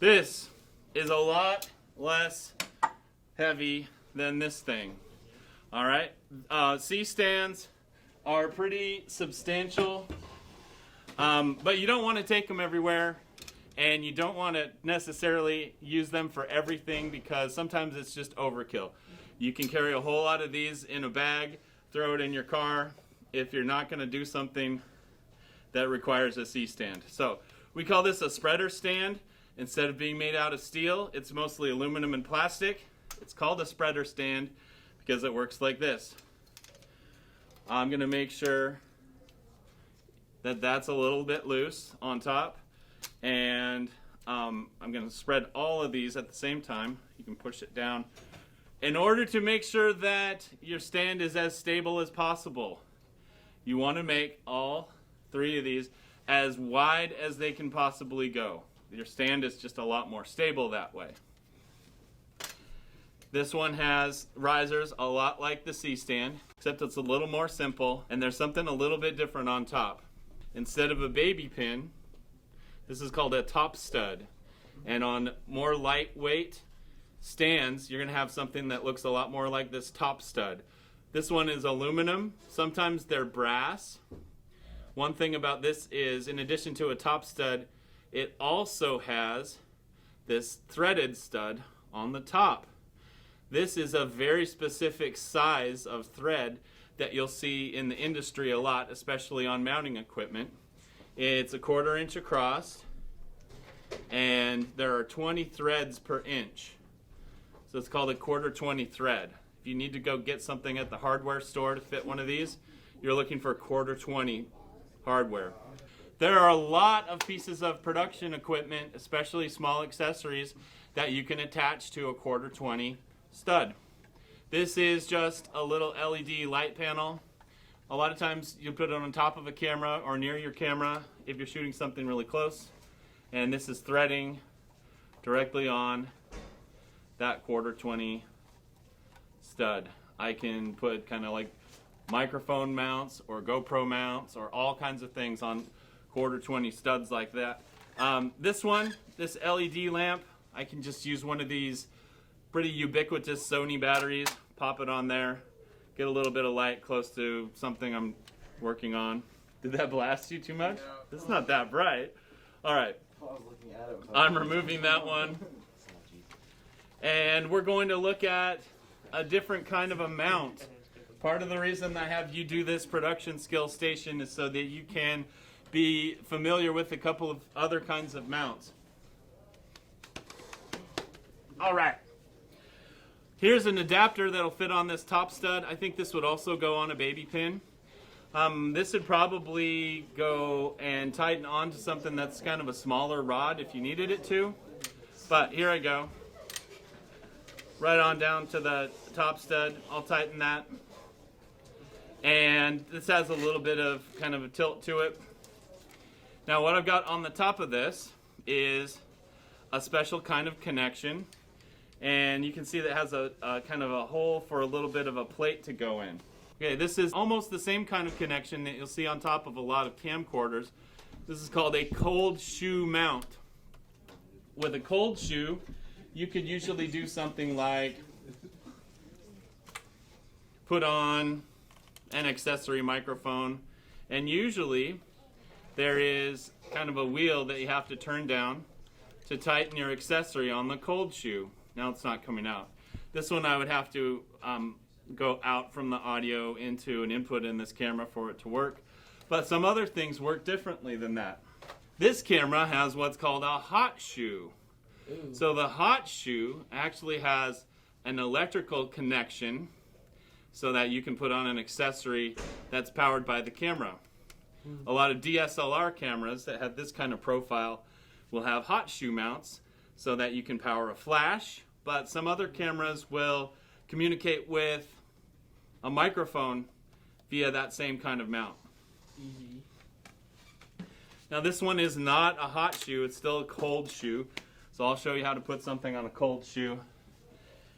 This is a lot less heavy than this thing. All right, C-stands are pretty substantial, but you don't want to take them everywhere, and you don't want to necessarily use them for everything because sometimes it's just overkill. You can carry a whole lot of these in a bag, throw it in your car if you're not going to do something that requires a C-stand. So we call this a spreader stand. Instead of being made out of steel, it's mostly aluminum and plastic. It's called a spreader stand because it works like this. I'm going to make sure that that's a little bit loose on top, and I'm going to spread all of these at the same time. You can push it down in order to make sure that your stand is as stable as possible. You want to make all 3 of these as wide as they can possibly go. Your stand is just a lot more stable that way. This one has risers a lot like the C-stand, except it's a little more simple, and there's something a little bit different on top. Instead of a baby pin, this is called a top stud. And on more lightweight stands, you're going to have something that looks a lot more like this top stud. This one is aluminum. Sometimes they're brass. One thing about this is, in addition to a top stud, it also has this threaded stud on the top. This is a very specific size of thread that you'll see in the industry a lot, especially on mounting equipment. It's a 1/4 inch across, and there are 20 threads per inch. So it's called a 1/4 20 thread. If you need to go get something at the hardware store to fit one of these, you're looking for 1/4 20 hardware. There are a lot of pieces of production equipment, especially small accessories, that you can attach to a 1/4 20 stud. This is just a little LED light panel. A lot of times you put it on top of a camera or near your camera if you're shooting something really close. And this is threading directly on that 1/4 20 stud. I can put kind of like microphone mounts or GoPro mounts or all kinds of things on 1/4 20 studs like that. This one, this LED lamp, I can just use one of these pretty ubiquitous Sony batteries, pop it on there, get a little bit of light close to something I'm working on. Did that blast you too much? No. It's not that bright. All right, I'm removing that one. And we're going to look at a different kind of a mount. Part of the reason I have you do this production skill station is so that you can be familiar with a couple of other kinds of mounts. All right. Here's an adapter that'll fit on this top stud. I think this would also go on a baby pin. This would probably go and tighten onto something that's kind of a smaller rod if you needed it to. But here I go. Right on down to the top stud. I'll tighten that. And this has a little bit of kind of a tilt to it. Now what I've got on the top of this is a special kind of connection. And you can see that it has a kind of a hole for a little bit of a plate to go in. Okay, this is almost the same kind of connection that you'll see on top of a lot of camcorders. This is called a cold shoe mount. With a cold shoe, you could usually do something like put on an accessory microphone, and usually there is kind of a wheel that you have to turn down to tighten your accessory on the cold shoe. Now it's not coming out. This one I would have to go out from the audio into an input in this camera for it to work. But some other things work differently than that. This camera has what's called a hot shoe. Ooh. So the hot shoe actually has an electrical connection so that you can put on an accessory that's powered by the camera. A lot of DSLR cameras that have this kind of profile will have hot shoe mounts so that you can power a flash, but some other cameras will communicate with a microphone via that same kind of mount. Mm-hmm. Now this one is not a hot shoe, it's still a cold shoe. So I'll show you how to put something on a cold shoe.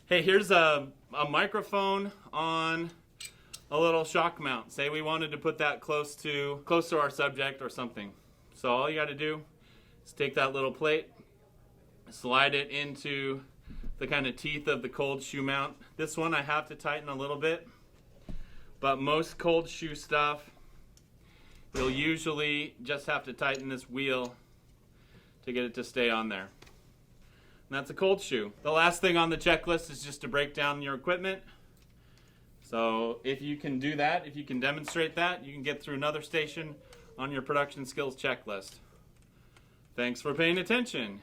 Hey, here's a microphone on a little shock mount. Say we wanted to put that close to our subject or something. So all you got to do is take that little plate, slide it into the kind of teeth of the cold shoe mount. This one I have to tighten a little bit, but most cold shoe stuff, you'll usually just have to tighten this wheel to get it to stay on there. And that's a cold shoe. The last thing on the checklist is just to break down your equipment. So if you can do that, if you can demonstrate that, you can get through another station on your production skills checklist. Thanks for paying attention.